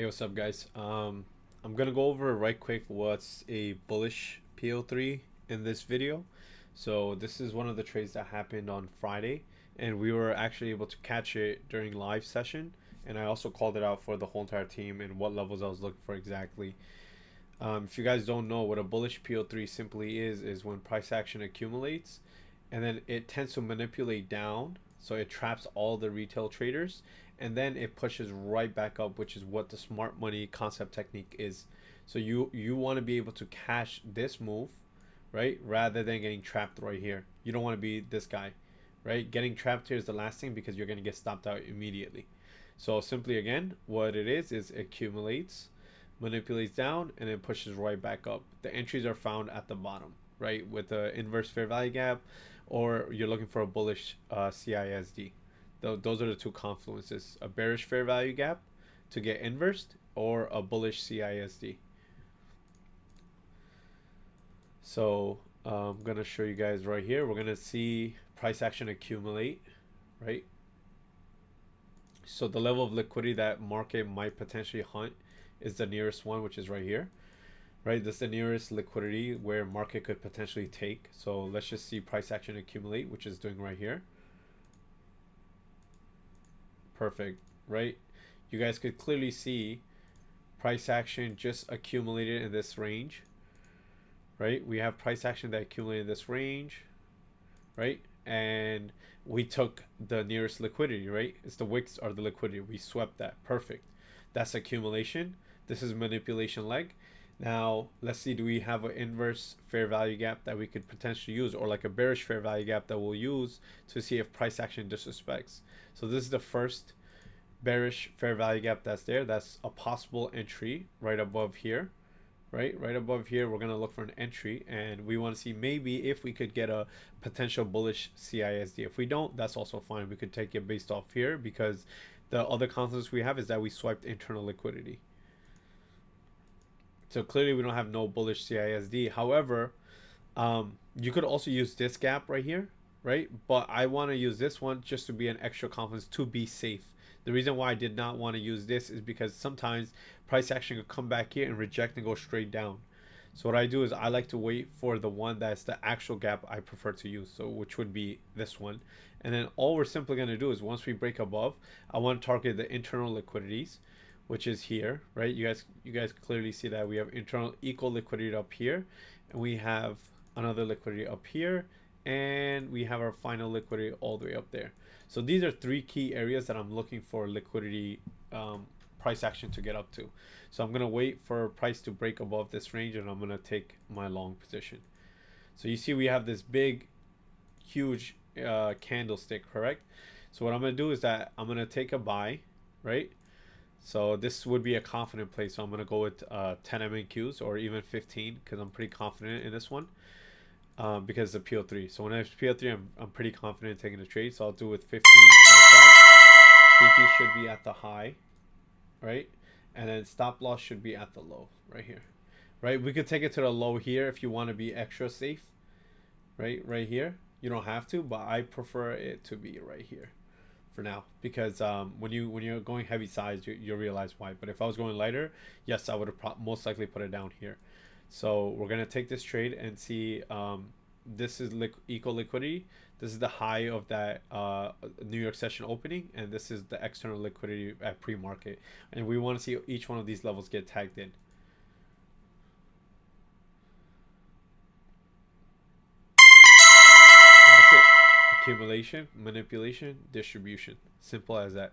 Hey, what's up, guys? I'm gonna go over right quick what's a bullish PO3 in this video. So this is one of the trades that happened on Friday, and we were actually able to catch it during live session. And I also called it out for the whole entire team and what levels I was looking for exactly. If you guys don't know what a bullish PO3 simply is when price action accumulates, and then it tends to manipulate down, so it traps all the retail traders, and then it pushes right back up, which is what the smart money concept technique is. So you want to be able to cash this move, right, rather than getting trapped right here. You don't want to be this guy, right? Getting trapped here is the last thing because you're going to get stopped out immediately. So simply again, what it is accumulates, manipulates down, and then pushes right back up. The entries are found at the bottom, right, with the inverse fair value gap, or you're looking for a bullish CISD. Those are the two confluences: a bearish fair value gap to get inversed, or a bullish CISD. So I'm gonna show you guys right here. We're gonna see price action accumulate, right? So the level of liquidity that market might potentially hunt is the nearest one, which is right here, right? This is the nearest liquidity where market could potentially take. So let's just see price action accumulate, which is doing right here. Perfect, right? You guys could clearly see price action just accumulated in this range, right? We have price action that accumulated in this range, right? And we took the nearest liquidity, right? It's the wicks are the liquidity. We swept that. Perfect. That's accumulation. This is manipulation leg. Now let's see, do we have an inverse fair value gap that we could potentially use, or like a bearish fair value gap that we'll use to see if price action disrespects? So this is the first bearish fair value gap that's there. That's a possible entry right above here, right above here. We're going to look for an entry, and we want to see maybe if we could get a potential bullish CISD. If we don't, that's also fine. We could take it based off here, because the other confluence we have is that we swiped internal liquidity. So clearly we don't have no bullish CISD. However, you could also use this gap right here, right? But I want to use this one just to be an extra confidence, to be safe. The reason why I did not want to use this is because sometimes price action could come back here and reject and go straight down. So what I do is I like to wait for the one that's the actual gap I prefer to use, so which would be this one. And then all we're simply going to do is once we break above, I want to target the internal liquidities, which is here, right? You guys clearly see that we have internal equal liquidity up here, and we have another liquidity up here, and we have our final liquidity all the way up there. So these are three key areas that I'm looking for liquidity price action to get up to. So I'm gonna wait for price to break above this range, and I'm gonna take my long position. So you see we have this big, huge candlestick, correct? So what I'm gonna do is that I'm gonna take a buy, right? So this would be a confident play. So I'm gonna go with 10 MNQs or even 15, because I'm pretty confident in this one. Because it's a PO3. So when I have PO3, I'm pretty confident in taking the trade. So I'll do with 15 contracts. TP should be at the high, right? And then stop loss should be at the low right here, right? We could take it to the low here if you want to be extra safe, right here. You don't have to, but I prefer it to be right here for now, because when you're going heavy size, you'll realize why. But if I was going lighter, yes, I would have most likely put it down here. So we're gonna take this trade and see. This is equal liquidity. This is the high of that New York session opening, and this is the external liquidity at pre-market. And we want to see each one of these levels get tagged in. And that's it. Accumulation, manipulation, distribution. Simple as that.